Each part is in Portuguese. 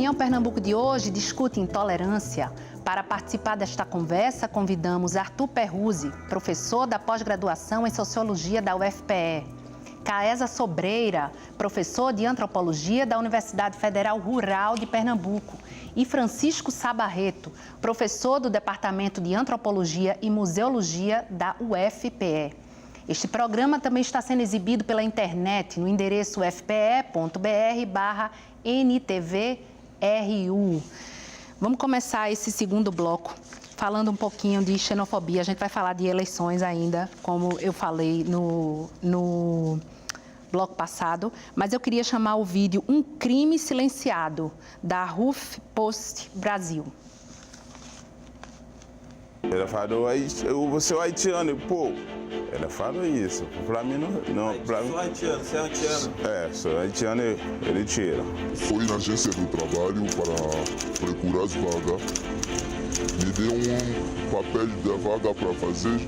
Opinião Pernambuco de hoje discute intolerância. Para participar desta conversa, convidamos Arthur Perruzzi, professor da pós-graduação em Sociologia da UFPE. Caesa Sobreira, professor de Antropologia da Universidade Federal Rural de Pernambuco. E Francisco Sabarreto, professor do Departamento de Antropologia e Museologia da UFPE. Este programa também está sendo exibido pela internet no endereço ufpe.br/NTVRU. Vamos começar esse segundo bloco falando um pouquinho de xenofobia. A gente vai falar de eleições ainda, como eu falei no bloco passado, mas eu queria chamar o vídeo Um Crime Silenciado, da HuffPost Brasil. Ela falou, você é haitiano, pô. Ela falou isso. Pra mim não. Pra mim... Sou haitiano, você é haitiano? É, sou haitiano, ele tira. Fui na agência do trabalho para procurar as vagas. Me deu um papel da vaga para fazer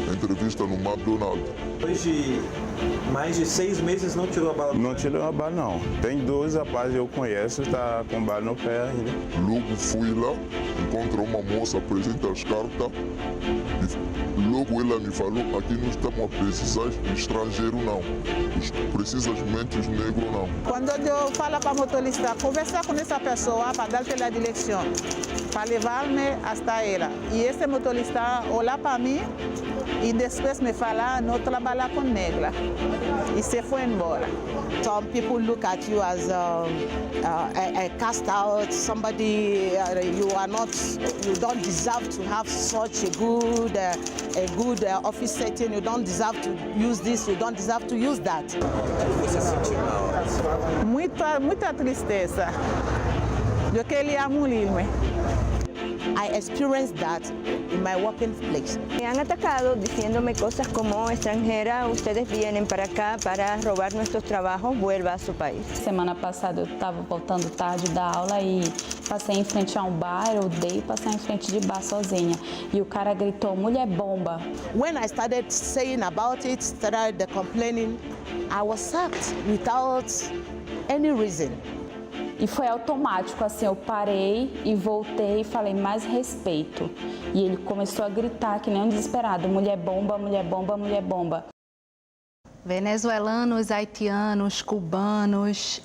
a entrevista no McDonald's. Depois de mais de 6 meses não tirou a bala? Não tirou a bala, não. Tem 2 rapazes que eu conheço, tá com bala no pé ainda. Logo fui lá, encontrei uma moça, apresenta as cartas. E logo ela me falou, aqui não estamos a precisar de estrangeiro, não. Precisamente os negros, não. Quando eu falo para o motorista, conversar com essa pessoa para dar a direção, para levar-me até ela. E esse motorista olha para mim e depois me fala, não trabalhar com negra. E se foi embora. Some people look at you as a cast out, somebody you don't deserve to have such a good office setting. You don't deserve to use this. You don't deserve to use that. Você sentiu na hora? Muita tristeza. Eu queria morir-me. I experienced that in my working place. Me han atacado diciéndome cosas como extranjera, ustedes vienen para acá para robar nuestros trabajos, vuelva a su país. Semana passada eu estava voltando tarde da aula e passei em frente a um bar, eu odeio passar em frente de bar sozinha. E o cara gritou, mulher bomba. When I started saying about it, started complaining, I was sacked without any reason. E foi automático, assim, eu parei e voltei e falei, mais respeito. E ele começou a gritar que nem um desesperado, mulher bomba, mulher bomba, mulher bomba. Venezuelanos, haitianos, cubanos,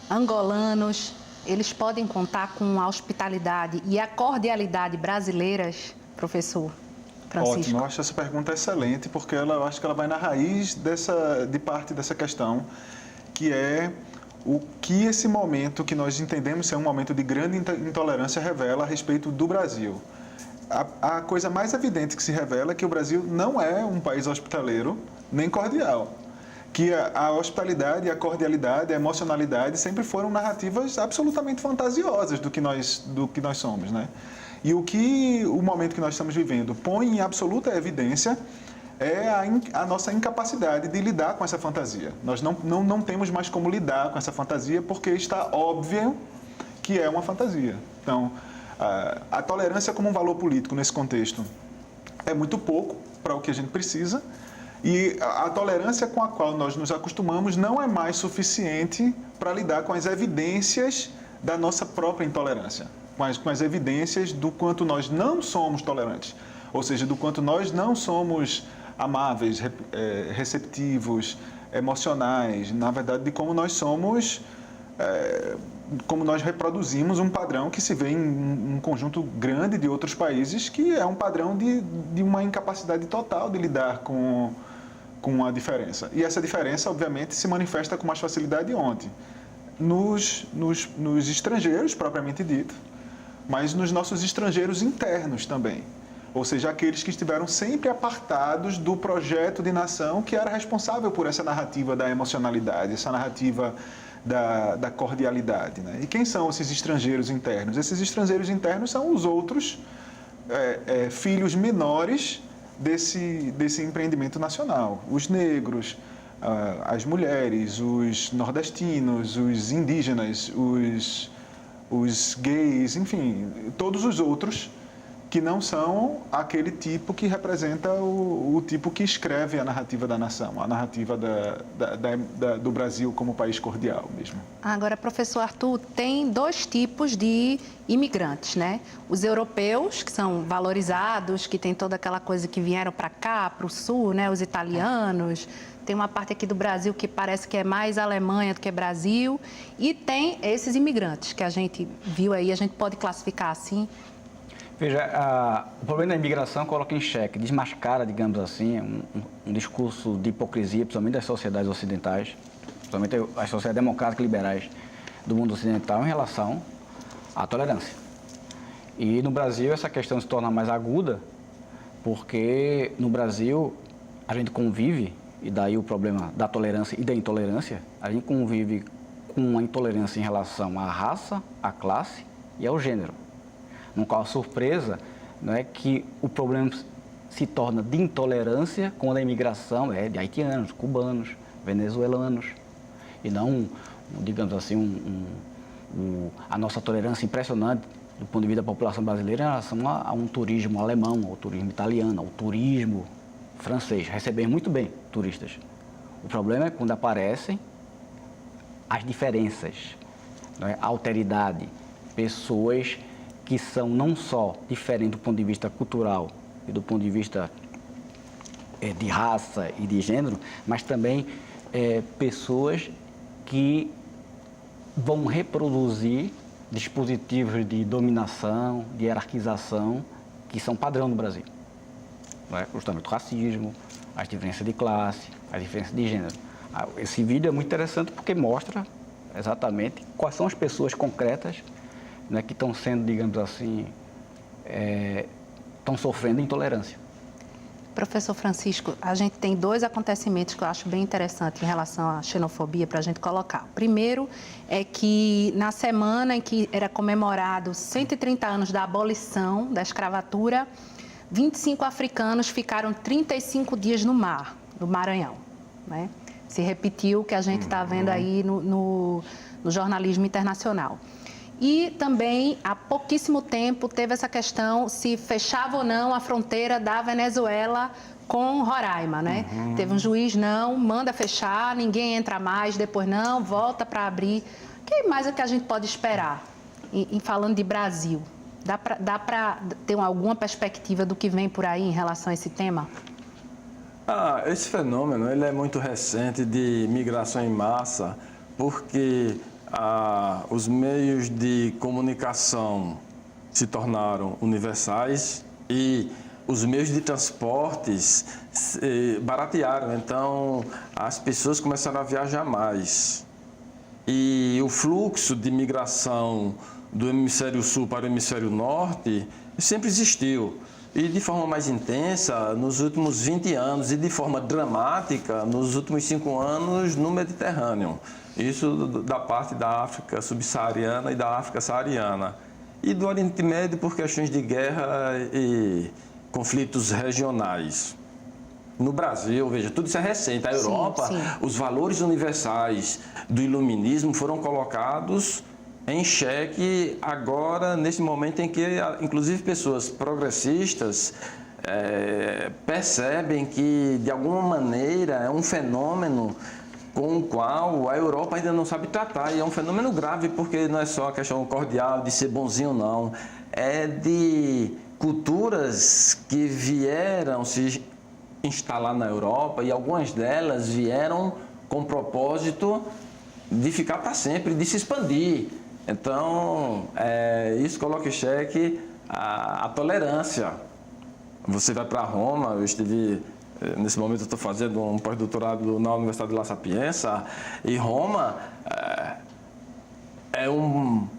angolanos, eles podem contar com a hospitalidade e a cordialidade brasileiras, professor Francisco? Ótimo, eu acho essa pergunta excelente, porque eu acho que ela vai na raiz de parte dessa questão, que é o que esse momento que nós entendemos ser um momento de grande intolerância revela a respeito do Brasil. A coisa mais evidente que se revela é que o Brasil não é um país hospitaleiro nem cordial. Que a hospitalidade, a cordialidade, a emocionalidade sempre foram narrativas absolutamente fantasiosas do que nós somos, né? E o momento que nós estamos vivendo põe em absoluta evidência é a nossa incapacidade de lidar com essa fantasia. Nós não temos mais como lidar com essa fantasia porque está óbvio que é uma fantasia. Então, a tolerância como um valor político nesse contexto é muito pouco para o que a gente precisa e a tolerância com a qual nós nos acostumamos não é mais suficiente para lidar com as evidências da nossa própria intolerância, com as evidências do quanto nós não somos tolerantes, ou seja, do quanto nós não somos amáveis, receptivos, emocionais, na verdade, de como nós somos, como nós reproduzimos um padrão que se vê em um conjunto grande de outros países, que é um padrão de uma incapacidade total de lidar com a diferença. E essa diferença, obviamente, se manifesta com mais facilidade onde? Nos estrangeiros, propriamente dito, mas nos nossos estrangeiros internos também. Ou seja, aqueles que estiveram sempre apartados do projeto de nação que era responsável por essa narrativa da emocionalidade, essa narrativa da cordialidade, né? E quem são esses estrangeiros internos? Esses estrangeiros internos são os outros filhos menores desse empreendimento nacional. Os negros, as mulheres, os nordestinos, os indígenas, os gays, enfim, todos os outros que não são aquele tipo que representa o tipo que escreve a narrativa da nação, a narrativa do Brasil como país cordial mesmo. Agora, professor Arthur, tem dois tipos de imigrantes, né? Os europeus, que são valorizados, que tem toda aquela coisa que vieram para cá, para o sul, né? Os italianos. Tem uma parte aqui do Brasil que parece que é mais Alemanha do que Brasil. E tem esses imigrantes que a gente viu aí, a gente pode classificar assim. Veja, o problema da imigração coloca em xeque, desmascara, digamos assim, um discurso de hipocrisia, principalmente das sociedades ocidentais, principalmente as sociedades democráticas e liberais do mundo ocidental em relação à tolerância. E no Brasil essa questão se torna mais aguda, porque no Brasil a gente convive, e daí o problema da tolerância e da intolerância, a gente convive com uma intolerância em relação à raça, à classe e ao gênero. No qual a surpresa não é que o problema se torna de intolerância quando a imigração é de haitianos, cubanos, venezuelanos, e não, digamos assim, a nossa tolerância impressionante do ponto de vista da população brasileira em relação a um turismo alemão, ao turismo italiano, ao turismo francês. Recebemos muito bem turistas. O problema é quando aparecem as diferenças, não é? A alteridade, pessoas que são não só diferentes do ponto de vista cultural e do ponto de vista de raça e de gênero, mas também pessoas que vão reproduzir dispositivos de dominação, de hierarquização, que são padrão no Brasil. Não é? Justamente o racismo, as diferenças de classe, as diferenças de gênero. Esse vídeo é muito interessante porque mostra exatamente quais são as pessoas concretas, né, que estão sendo, digamos assim, estão sofrendo intolerância. Professor Francisco, a gente tem dois acontecimentos que eu acho bem interessantes em relação à xenofobia para a gente colocar. O primeiro é que na semana em que era comemorado 130 anos da abolição da escravatura, 25 africanos ficaram 35 dias no mar, no Maranhão, né? Se repetiu o que a gente está vendo aí no jornalismo internacional. E também, há pouquíssimo tempo, teve essa questão se fechava ou não a fronteira da Venezuela com Roraima, né? Teve um juiz, não, manda fechar, ninguém entra mais, depois não, volta para abrir. O que mais é que a gente pode esperar, falando de Brasil? Dá para ter alguma perspectiva do que vem por aí em relação a esse tema? Esse fenômeno ele é muito recente de migração em massa, porque os meios de comunicação se tornaram universais e os meios de transportes baratearam. Então, as pessoas começaram a viajar mais. E o fluxo de migração do hemisfério sul para o hemisfério norte sempre existiu. E de forma mais intensa nos últimos 20 anos e de forma dramática nos últimos 5 anos no Mediterrâneo. Isso da parte da África subsaariana e da África saariana. E do Oriente Médio por questões de guerra e conflitos regionais. No Brasil, veja, tudo isso é recente. A Europa, os valores universais do iluminismo foram colocados em xeque agora, nesse momento em que, inclusive, pessoas progressistas percebem que, de alguma maneira, é um fenômeno com o qual a Europa ainda não sabe tratar. E é um fenômeno grave, porque não é só a questão cordial de ser bonzinho, não. É de culturas que vieram se instalar na Europa e algumas delas vieram com o propósito de ficar para sempre, de se expandir. Então, isso coloca em xeque a tolerância. Você vai para Roma, eu estive, nesse momento eu estou fazendo um pós-doutorado na Universidade de La Sapienza, e Roma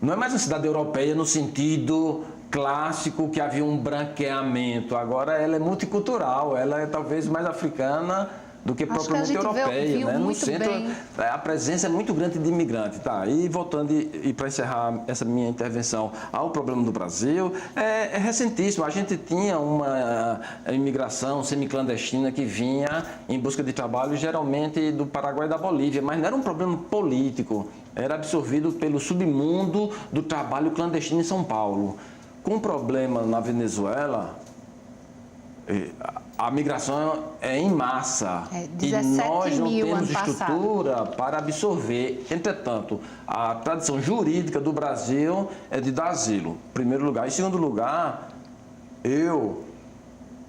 não é mais uma cidade europeia no sentido clássico que havia um branqueamento. Agora ela é multicultural, ela é talvez mais africana do que propriamente europeia, né? No centro, a presença é muito grande de imigrantes. Tá? E voltando, e para encerrar essa minha intervenção ao problema do Brasil, é recentíssimo. A gente tinha uma imigração semiclandestina que vinha em busca de trabalho, geralmente do Paraguai e da Bolívia, mas não era um problema político, era absorvido pelo submundo do trabalho clandestino em São Paulo. com problema na Venezuela, a migração é em massa. E nós não temos estrutura para absorver. Entretanto, a tradição jurídica do Brasil é de dar asilo, em primeiro lugar. Em segundo lugar, eu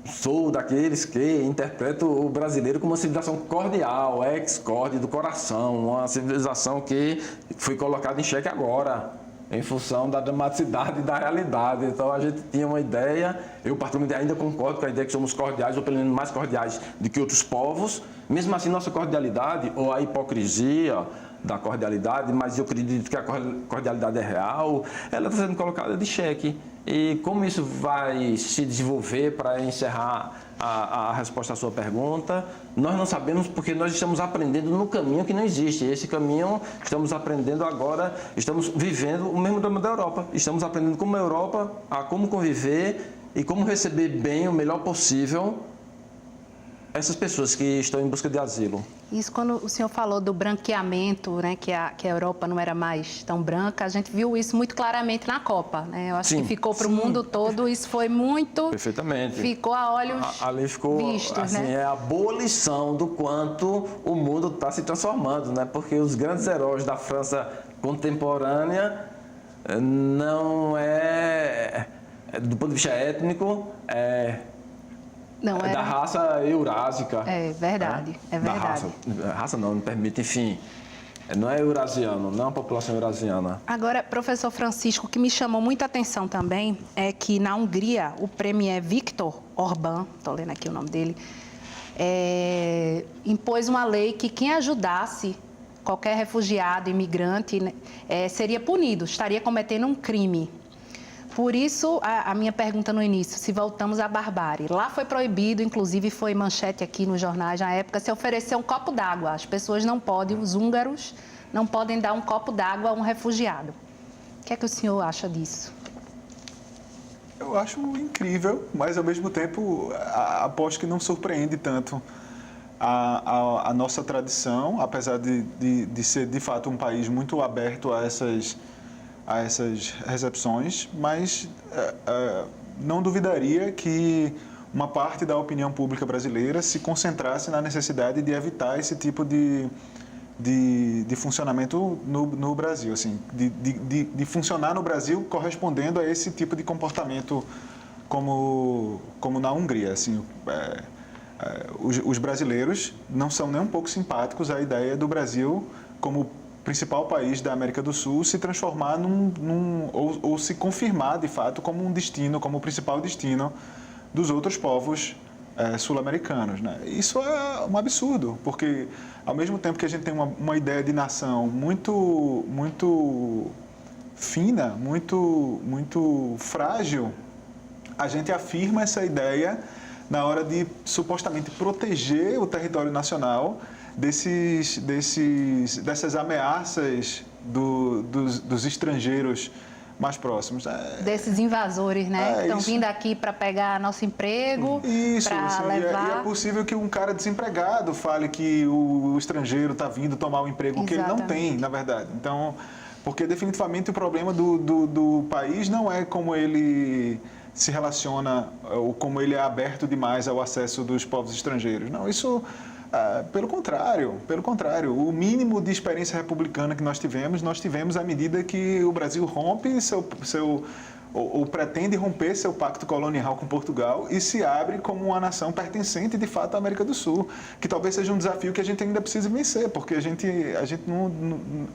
sou daqueles que interpretam o brasileiro como uma civilização cordial, ex-corde do coração, uma civilização que foi colocada em xeque agora, em função da dramaticidade e da realidade. Então a gente tinha uma ideia, eu particularmente ainda concordo com a ideia que somos cordiais, ou pelo menos mais cordiais do que outros povos. Mesmo assim, nossa cordialidade, ou a hipocrisia da cordialidade, mas eu acredito que a cordialidade é real, ela está sendo colocada de xeque. E como isso vai se desenvolver, para encerrar a resposta à sua pergunta, nós não sabemos, porque nós estamos aprendendo no caminho que não existe. E esse caminho estamos aprendendo agora, estamos vivendo o mesmo drama da Europa. Estamos aprendendo como a Europa, a como conviver e como receber bem, o melhor possível, essas pessoas que estão em busca de asilo. Isso, quando o senhor falou do branqueamento, né, que a Europa não era mais tão branca, a gente viu isso muito claramente na Copa, né? Eu acho que ficou para o mundo todo, isso foi muito... Perfeitamente. Ficou a olhos ali ficou, vistos, assim, né? É a boa lição do quanto o mundo está se transformando, né? Porque os grandes heróis da França contemporânea não do ponto de vista étnico, não, da raça eurásica. É verdade, né? é verdade. Raça não, me permite, enfim. Não é eurasiano, não é uma população eurasiana. Agora, professor Francisco, o que me chamou muita atenção também é que na Hungria, o premier Viktor Orbán, estou lendo aqui o nome dele, impôs uma lei que quem ajudasse qualquer refugiado, imigrante, seria punido, estaria cometendo um crime. Por isso, a minha pergunta no início, se voltamos à barbárie. Lá foi proibido, inclusive foi manchete aqui nos jornais na época, se oferecer um copo d'água. As pessoas não podem, os húngaros não podem dar um copo d'água a um refugiado. O que é que o senhor acha disso? Eu acho incrível, mas ao mesmo tempo aposto que não surpreende tanto a nossa tradição, apesar de ser de fato um país muito aberto a essas recepções, mas não duvidaria que uma parte da opinião pública brasileira se concentrasse na necessidade de evitar esse tipo de funcionamento no Brasil, assim, de funcionar no Brasil correspondendo a esse tipo de comportamento como na Hungria. Assim, os brasileiros não são nem um pouco simpáticos à ideia do Brasil como principal país da América do Sul se transformar ou se confirmar de fato como um destino, como o principal destino dos outros povos sul-americanos, né? Isso é um absurdo, porque ao mesmo tempo que a gente tem uma ideia de nação muito fina, muito frágil, a gente afirma essa ideia na hora de supostamente proteger o território nacional dessas ameaças dos estrangeiros mais próximos. Desses invasores, né? Que estão vindo aqui para pegar nosso emprego, para levar... E é possível que um cara desempregado fale que o estrangeiro está vindo tomar o emprego que ele não tem, na verdade. Então, porque definitivamente o problema do país não é como ele se relaciona ou como ele é aberto demais ao acesso dos povos estrangeiros. Não, isso... Pelo contrário, o mínimo de experiência republicana que nós tivemos à medida que o Brasil rompe ou pretende romper seu pacto colonial com Portugal e se abre como uma nação pertencente de fato à América do Sul, que talvez seja um desafio que a gente ainda precisa vencer, porque a gente não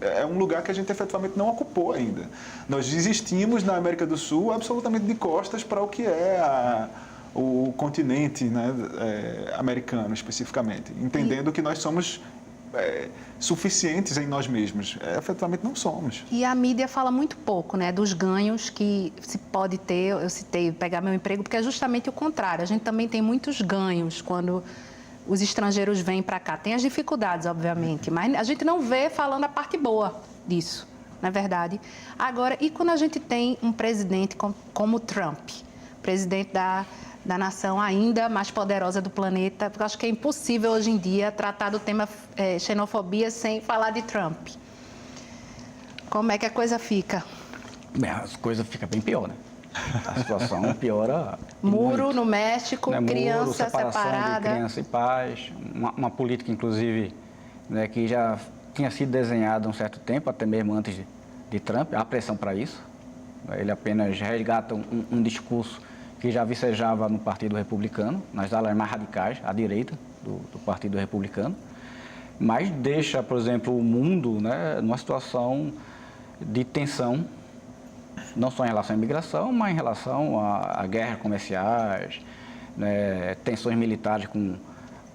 é um lugar que a gente efetivamente não ocupou ainda. Nós existimos na América do Sul absolutamente de costas para o que é o continente, né, americano especificamente, entendendo que nós somos suficientes em nós mesmos. Efetivamente não somos. E a mídia fala muito pouco, né, dos ganhos que se pode ter. Eu citei pegar meu emprego, porque é justamente o contrário. A gente também tem muitos ganhos quando os estrangeiros vêm para cá. Tem as dificuldades, obviamente, mas a gente não vê falando a parte boa disso, não é verdade? Agora, e quando a gente tem um presidente como Trump, presidente da nação ainda mais poderosa do planeta, porque eu acho que é impossível hoje em dia tratar do tema xenofobia sem falar de Trump. Como é que a coisa fica? A coisa fica bem pior, né? A situação piora. Muro muito. no México, Né, criança muro, separação separada. de criança e pais, uma política, inclusive, né, que já tinha sido desenhada há um certo tempo, até mesmo antes de Trump, há pressão para isso. Ele apenas resgata um discurso que já vicejava no Partido Republicano, nas alas mais radicais, à direita do Partido Republicano, mas deixa, por exemplo, o mundo, né, numa situação de tensão, não só em relação à imigração, mas em relação a guerras comerciais, né, tensões militares com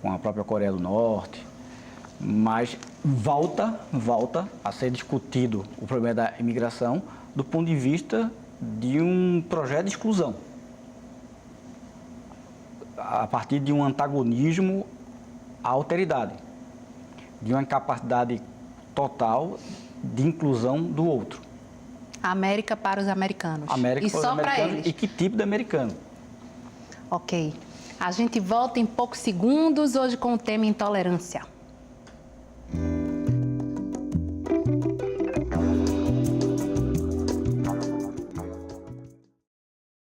a própria Coreia do Norte. Mas volta a ser discutido o problema da imigração do ponto de vista de um projeto de exclusão, a partir de um antagonismo à alteridade, de uma incapacidade total de inclusão do outro. América para os americanos. América e para os só para americanos. eles. E que tipo de americano? Ok. A gente volta em poucos segundos, hoje com o tema intolerância.